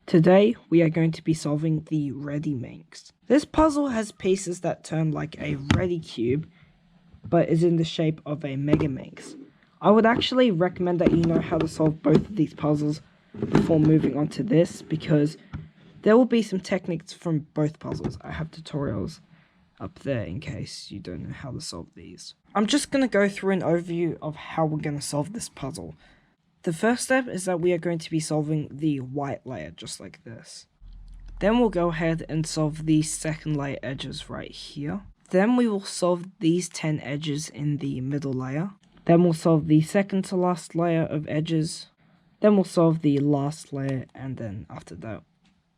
Today, we are going to be solving the Rediminx. This puzzle has pieces that turn like a Redi cube, but is in the shape of a Megaminx. I would actually recommend that you know how to solve both of these puzzles before moving on to this, because there will be some techniques from both puzzles. I have tutorials up there in case you don't know how to solve these. I'm just going to go through an overview of how we're going to solve this puzzle. The first step is that we are going to be solving the white layer, just like this. Then we'll go ahead and solve these second layer edges right here. Then we will solve these 10 edges in the middle layer. Then we'll solve the second to last layer of edges. Then we'll solve the last layer, and then after that,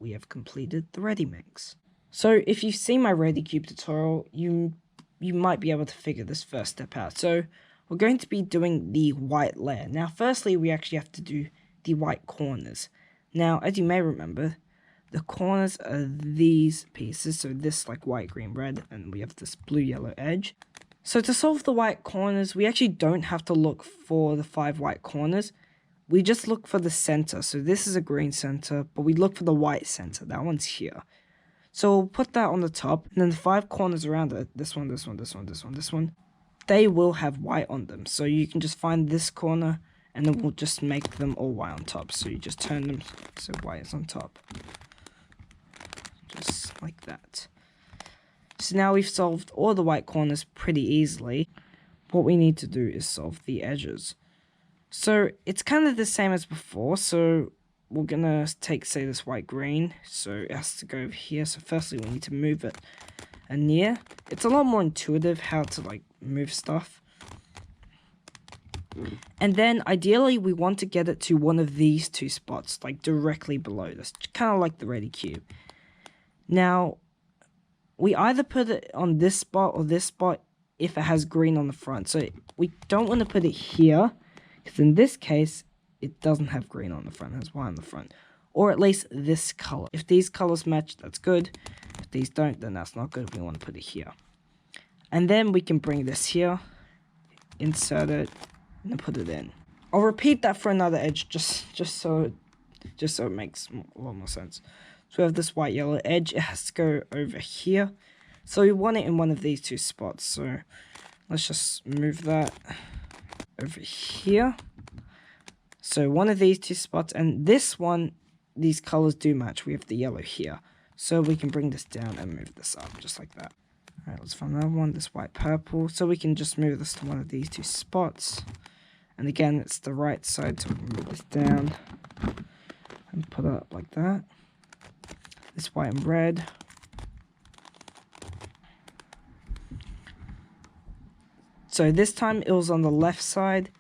we have completed the Rediminx. So if you've seen my RediCube tutorial, you might be able to figure this first step out. So we're going to be doing the white layer. Now, firstly, we actually have to do the white corners. Now, as you may remember, the corners are these pieces. So this like white, green, red, and we have this blue, yellow edge. So to solve the white corners, we actually don't have to look for the 5 white corners. We just look for the center. So this is a green center, but we look for the white center. That one's here. So we'll put that on the top, and then the 5 corners around it, this one, this one, this one, this one, this one, they will have white on them. So you can just find this corner, and then we'll just make them all white on top. So you just turn them so white is on top. Just like that. So now we've solved all the white corners pretty easily. What we need to do is solve the edges. So it's kind of the same as before. So we're gonna take, say, this white green. So it has to go over here. So firstly, we need to move it near. It's a lot more intuitive how to like move stuff. And then ideally we want to get it to one of these 2 spots, like directly below this, kind of like the Redi-cube. Now we either put it on this spot or this spot if it has green on the front. So we don't want to put it here, because in this case it doesn't have green on the front, it has white on the front. Or at least this color. If these colors match, that's good. If these don't, then that's not good. We want to put it here. And then we can bring this here, insert it, and then put it in. I'll repeat that for another edge, just so it makes a lot more sense. So we have this white yellow edge. It has to go over here. So we want it in one of these 2 spots. So let's just move that over here. So one of these 2 spots, and this one, these colors do match. We have the yellow here. So we can bring this down and move this up, just like that. Alright, let's find another one, this white purple. So we can just move this to one of these 2 spots. And again, it's the right side, so we can move this down and put it up like that. This white and red. So this time it was on the left side,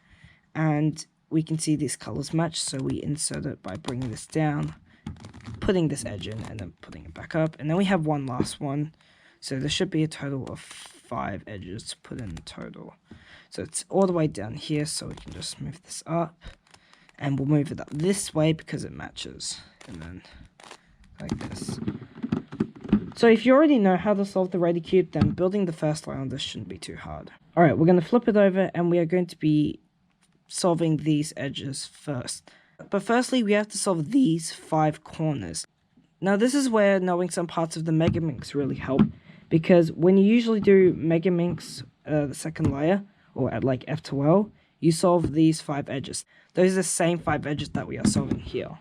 and we can see these colors match, so we insert it by bringing this down, putting this edge in, and then putting it back up. And then we have one last one. So there should be a total of 5 edges to put in total. So it's all the way down here, so we can just move this up. And we'll move it up this way because it matches. And then like this. So if you already know how to solve the Redi-cube, then building the first layer on this shouldn't be too hard. Alright, we're going to flip it over, and we are going to be solving these edges first. But firstly, we have to solve these 5 corners. Now this is where knowing some parts of the Megaminx really help, because when you usually do Megaminx, the second layer, or at like F12, you solve these 5 edges. Those are the same 5 edges that we are solving here.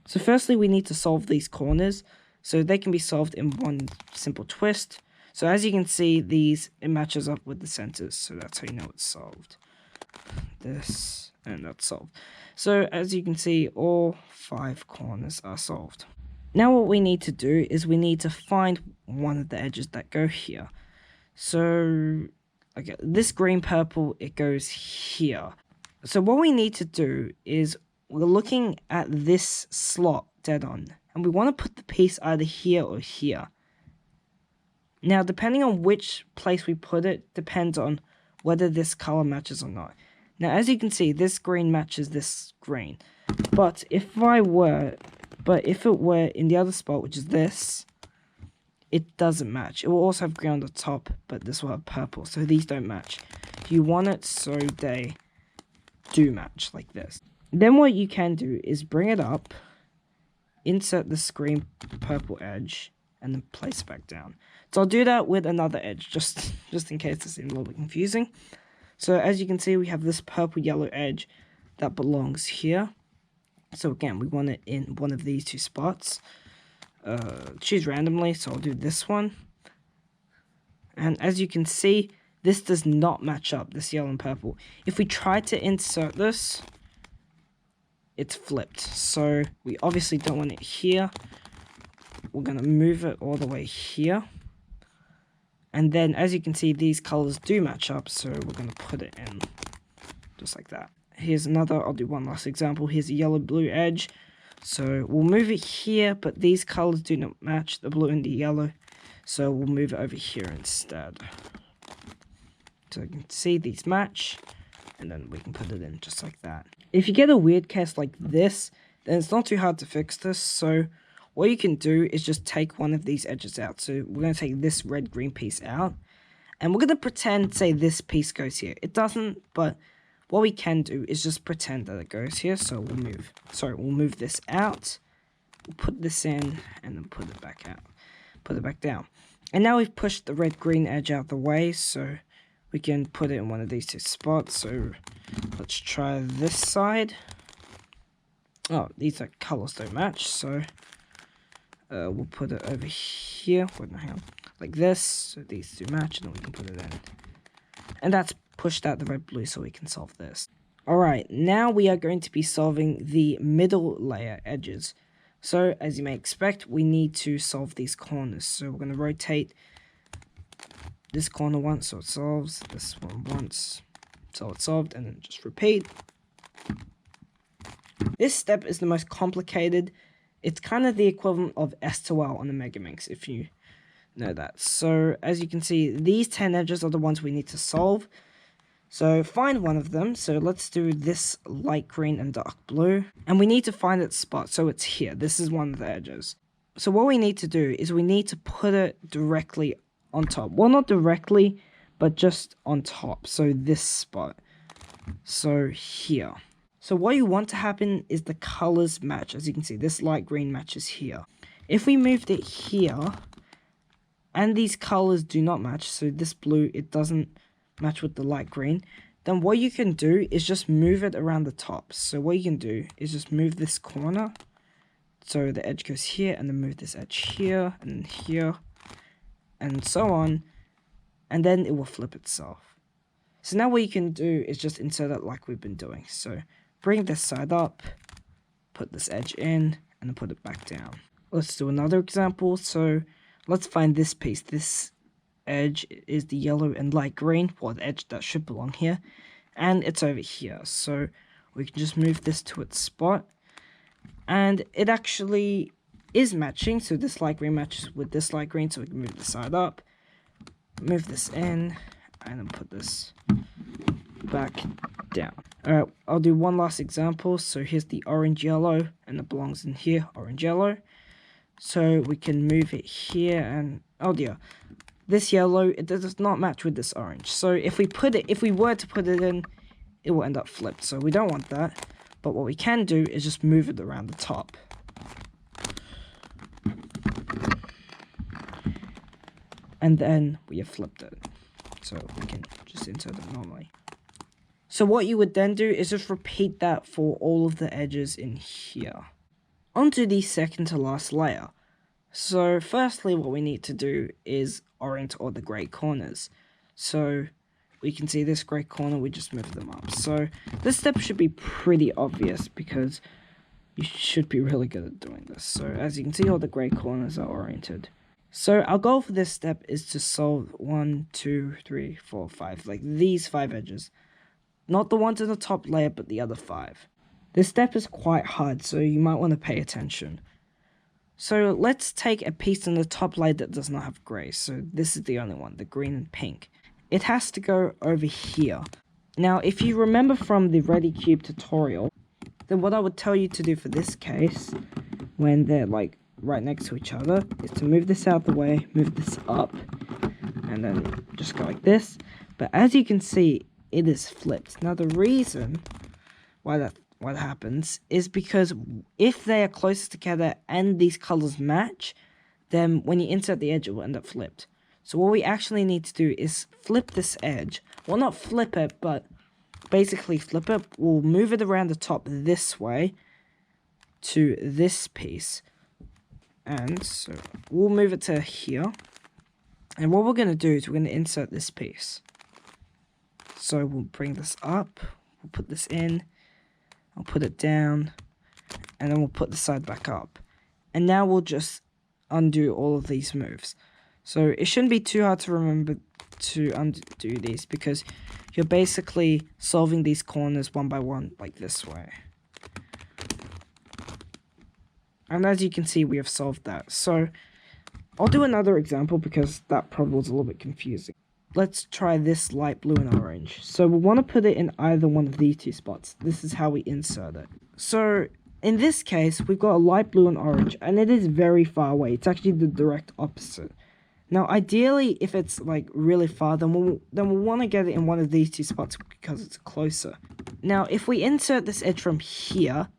So firstly, we need to solve these corners, so they can be solved in one simple twist. So as you can see, it matches up with the centers, so that's how you know it's solved. This, and that's solved. So as you can see, all 5 corners are solved. Now what we need to do is we need to find one of the edges that go here. So okay, this green purple, it goes here. So what we need to do is we're looking at this slot dead on, and we want to put the piece either here or here. Now depending on which place we put it depends on whether this color matches or not. Now, as you can see, this green matches this green. But if it were in the other spot, which is this, it doesn't match. It will also have green on the top, but this will have purple. So these don't match. You want it so they do match like this. Then what you can do is bring it up insert this green purple edge and then place it back down. So I'll do that with another edge, just in case it seems a little bit confusing. So as you can see, we have this purple yellow edge that belongs here. So again, we want it in one of these two spots. Choose randomly, so I'll do this one. And as you can see, this does not match up, this yellow and purple. If we try to insert this, it's flipped. So we obviously don't want it here. We're going to move it all the way here. And then, as you can see, these colors do match up, so we're going to put it in just like that. Here's another, I'll do one last example. Here's a yellow-blue edge. So we'll move it here, but these colors do not match, the blue and the yellow. So we'll move it over here instead. So you can see these match, and then we can put it in just like that. If you get a weird cast like this, then it's not too hard to fix this. So what you can do is just take one of these edges out. So we're going to take this red-green piece out, and we're going to pretend, say, this piece goes here. It doesn't, but what we can do is just pretend that it goes here. So we'll move this out, we'll put this in, and then put it back out, put it back down. And now we've pushed the red-green edge out the way, so we can put it in one of these two spots. So let's try this side. Oh, these colors don't match, so we'll put it over here. Wait, no, hang on. Like this, so these two match, and then we can put it in. And that's pushed out the red-blue, so we can solve this. Alright, now we are going to be solving the middle layer edges. So, as you may expect, we need to solve these corners. So we're going to rotate this corner once, so it solves. This one once, so it's solved, and then just repeat. This step is the most complicated. It's kind of the equivalent of S to L on the Rediminx, if you know that. So, as you can see, these 10 edges are the ones we need to solve. So, find one of them. So, let's do this light green and dark blue. And we need to find its spot. So, it's here. This is one of the edges. So, what we need to do is we need to put it directly on top. Well, not directly, but just on top. So, this spot. So, here. So, what you want to happen is the colors match. As you can see, this light green matches here. If we moved it here, and these colors do not match, so this blue, it doesn't match with the light green, then what you can do is just move it around the top. So what you can do is just move this corner, so the edge goes here, and then move this edge here, and here, and so on, and then it will flip itself. So now what you can do is just insert it like we've been doing. So bring this side up, put this edge in, and then put it back down. Let's do another example. So let's find this piece. This edge is the yellow and light green, or the edge that should belong here, and it's over here. So we can just move this to its spot, and it actually is matching. So this light green matches with this light green, so we can move this side up, move this in, and then put this back down. Alright, I'll do one last example. So here's the orange yellow, and it belongs in here, orange yellow. So we can move it here, and oh dear, this yellow, it does not match with this orange. So if we were to put it in, it will end up flipped. So we don't want that. But what we can do is just move it around the top. And then we have flipped it. So we can just insert it normally. So what you would then do is just repeat that for all of the edges in here. Onto the second to last layer. So firstly, what we need to do is orient all the grey corners. So we can see this grey corner, we just move them up. So this step should be pretty obvious because you should be really good at doing this. So as you can see, all the grey corners are oriented. So our goal for this step is to solve 1, 2, 3, 4, 5, like these 5 edges. Not the ones in the top layer, but the other 5. This step is quite hard, so you might want to pay attention. So let's take a piece in the top layer that does not have grey. So this is the only one, the green and pink. It has to go over here. Now, if you remember from the RediCube tutorial, then what I would tell you to do for this case, when they're like right next to each other, is to move this out the way, move this up, and then just go like this. But as you can see, it is flipped. Now, the reason why that what happens is because if they are closest together and these colors match, then when you insert the edge, it will end up flipped. So what we actually need to do is flip this edge. Well, not flip it, but basically flip it. We'll move it around the top this way to this piece. And so we'll move it to here. And what we're going to do is we're going to insert this piece. So we'll bring this up. We'll put this in. I'll put it down. And then we'll put the side back up. And now we'll just undo all of these moves. So it shouldn't be too hard to remember to undo these, because you're basically solving these corners one by one like this way. And as you can see, we have solved that. So I'll do another example because that probably was a little bit confusing. Let's try this light blue and orange. So we want to put it in either one of these two spots. This is how we insert it. So in this case, we've got a light blue and orange, and it is very far away. It's actually the direct opposite. Now, ideally, if it's like really far, then we'll want to get it in one of these two spots because it's closer. Now, if we insert this edge from here,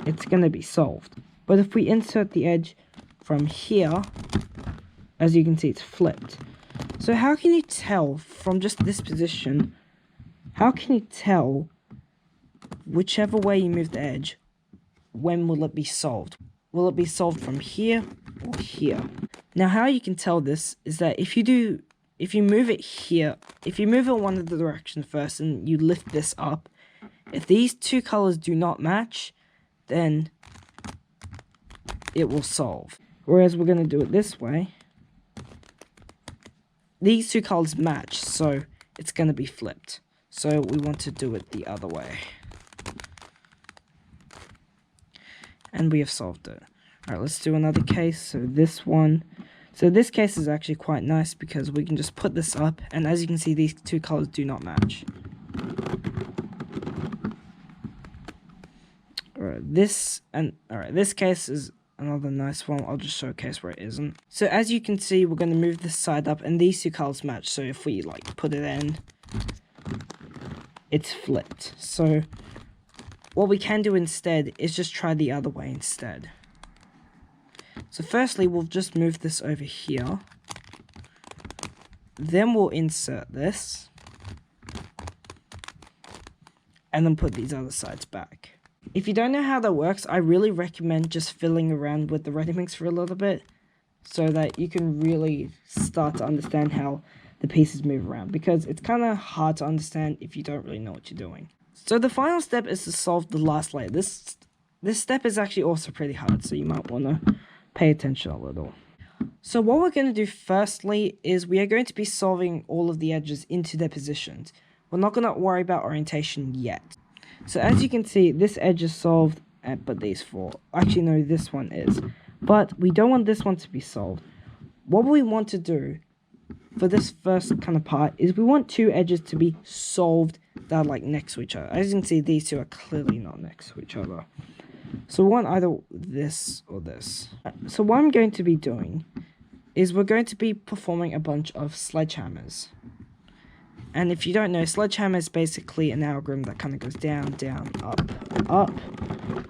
it's going to be solved. But if we insert the edge from here, as you can see, it's flipped. So how can you tell from just this position, how can you tell whichever way you move the edge, when will it be solved? Will it be solved from here or here? Now, how you can tell this is that if you move it here, if you move it one of the directions first and you lift this up, if these two colors do not match, then it will solve. Whereas we're going to do it this way. These two colors match, so it's going to be flipped. So we want to do it the other way. And we have solved it. Alright, let's do another case. So this one. So this case is actually quite nice because we can just put this up, and as you can see, these two colors do not match. This case is another nice one. I'll just showcase where it isn't. So as you can see, we're going to move this side up, and these two colors match. So if we like put it in, it's flipped. So what we can do instead is just try the other way instead. So firstly, we'll just move this over here. Then we'll insert this. And then put these other sides back. If you don't know how that works, I really recommend just fiddling around with the Rediminx for a little bit, so that you can really start to understand how the pieces move around, because it's kind of hard to understand if you don't really know what you're doing. So the final step is to solve the last layer. This step is actually also pretty hard, so you might want to pay attention a little. So what we're going to do firstly is we are going to be solving all of the edges into their positions. We're not going to worry about orientation yet. So as you can see, this edge is solved, but these four. Actually, no, this one is. But we don't want this one to be solved. What we want to do for this first kind of part is we want two edges to be solved that are like next to each other. As you can see, these two are clearly not next to each other. So we want either this or this. So what I'm going to be doing is we're going to be performing a bunch of sledgehammers. And if you don't know, sledgehammer is basically an algorithm that kind of goes down, down, up, up.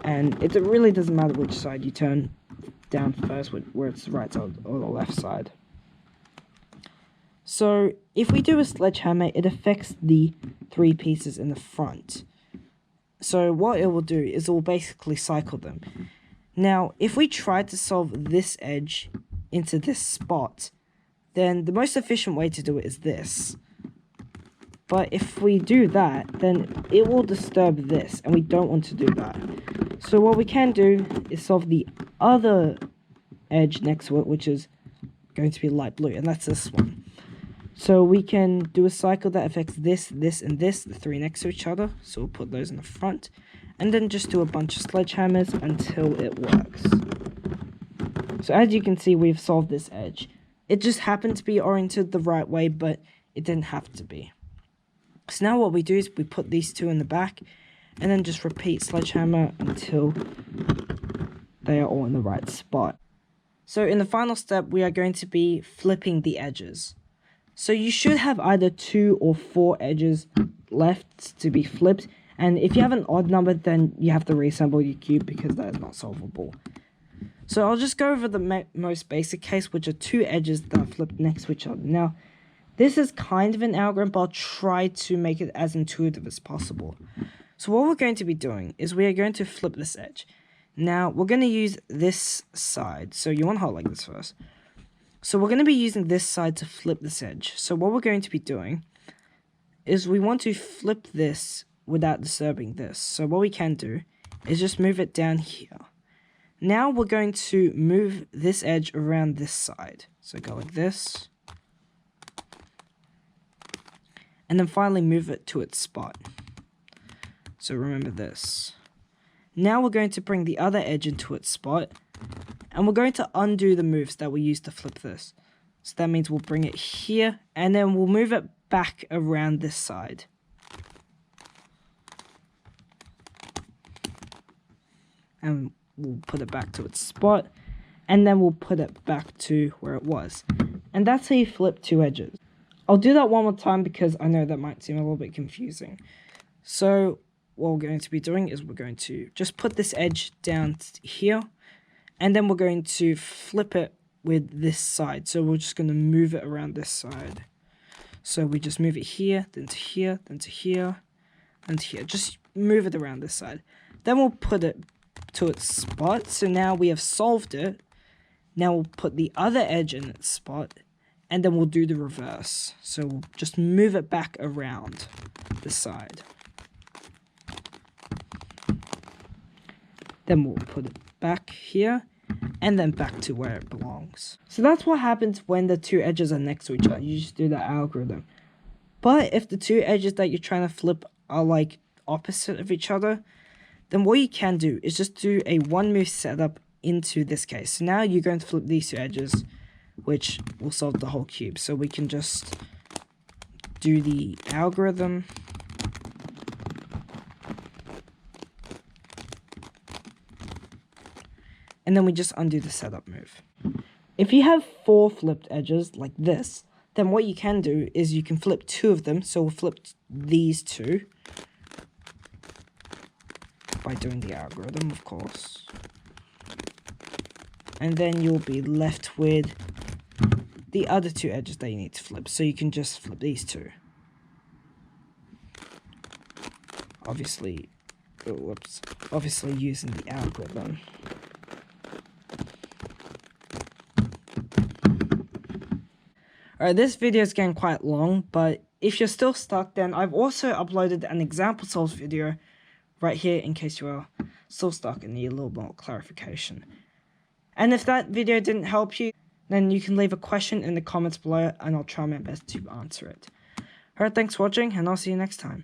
And it really doesn't matter which side you turn down first, where it's the right side or the left side. So if we do a sledgehammer, it affects the three pieces in the front. So what it will do is it will basically cycle them. Now, if we try to solve this edge into this spot, then the most efficient way to do it is this. But if we do that, then it will disturb this, and we don't want to do that. So what we can do is solve the other edge next to it, which is going to be light blue, and that's this one. So we can do a cycle that affects this, this, and this, the three next to each other. So we'll put those in the front, and then just do a bunch of sledgehammers until it works. So as you can see, we've solved this edge. It just happened to be oriented the right way, but it didn't have to be. So now what we do is we put these two in the back, and then just repeat sledgehammer until they are all in the right spot. So in the final step, we are going to be flipping the edges. So you should have either 2 or 4 edges left to be flipped. And if you have an odd number, then you have to reassemble your cube because that is not solvable. So I'll just go over the most basic case, which are two edges that are flipped next to each other. Now, this is kind of an algorithm, but I'll try to make it as intuitive as possible. So what we're going to be doing is we are going to flip this edge. Now, we're going to use this side. So you want to hold like this first. So we're going to be using this side to flip this edge. So what we're going to be doing is we want to flip this without disturbing this. So what we can do is just move it down here. Now we're going to move this edge around this side. So go like this. And then finally move it to its spot. So remember this. Now we're going to bring the other edge into its spot. And we're going to undo the moves that we used to flip this. So that means we'll bring it here. And then we'll move it back around this side. And we'll put it back to its spot. And then we'll put it back to where it was. And that's how you flip two edges. I'll do that one more time because I know that might seem a little bit confusing. So what we're going to be doing is we're going to just put this edge down here. And then we're going to flip it with this side. So we're just going to move it around this side. So we just move it here, then to here, then to here, and to here. Just move it around this side. Then we'll put it to its spot. So now we have solved it. Now we'll put the other edge in its spot. And then we'll do the reverse. So we'll just move it back around the side. Then we'll put it back here. And then back to where it belongs. So that's what happens when the two edges are next to each other. You just do that algorithm. But if the two edges that you're trying to flip are like opposite of each other, then what you can do is just do a one move setup into this case. So now you're going to flip these two edges, which will solve the whole cube. So we can just do the algorithm. And then we just undo the setup move. If you have 4 flipped edges like this, then what you can do is you can flip 2 of them. So we'll flip these 2 by doing the algorithm, of course. And then you'll be left with the other 2 edges that you need to flip. So you can just flip these 2. Obviously using the algorithm. Alright, this video is getting quite long, but if you're still stuck, then I've also uploaded an example solved video right here in case you are still stuck and need a little more clarification. And if that video didn't help you, then you can leave a question in the comments below and I'll try my best to answer it. Alright, thanks for watching and I'll see you next time.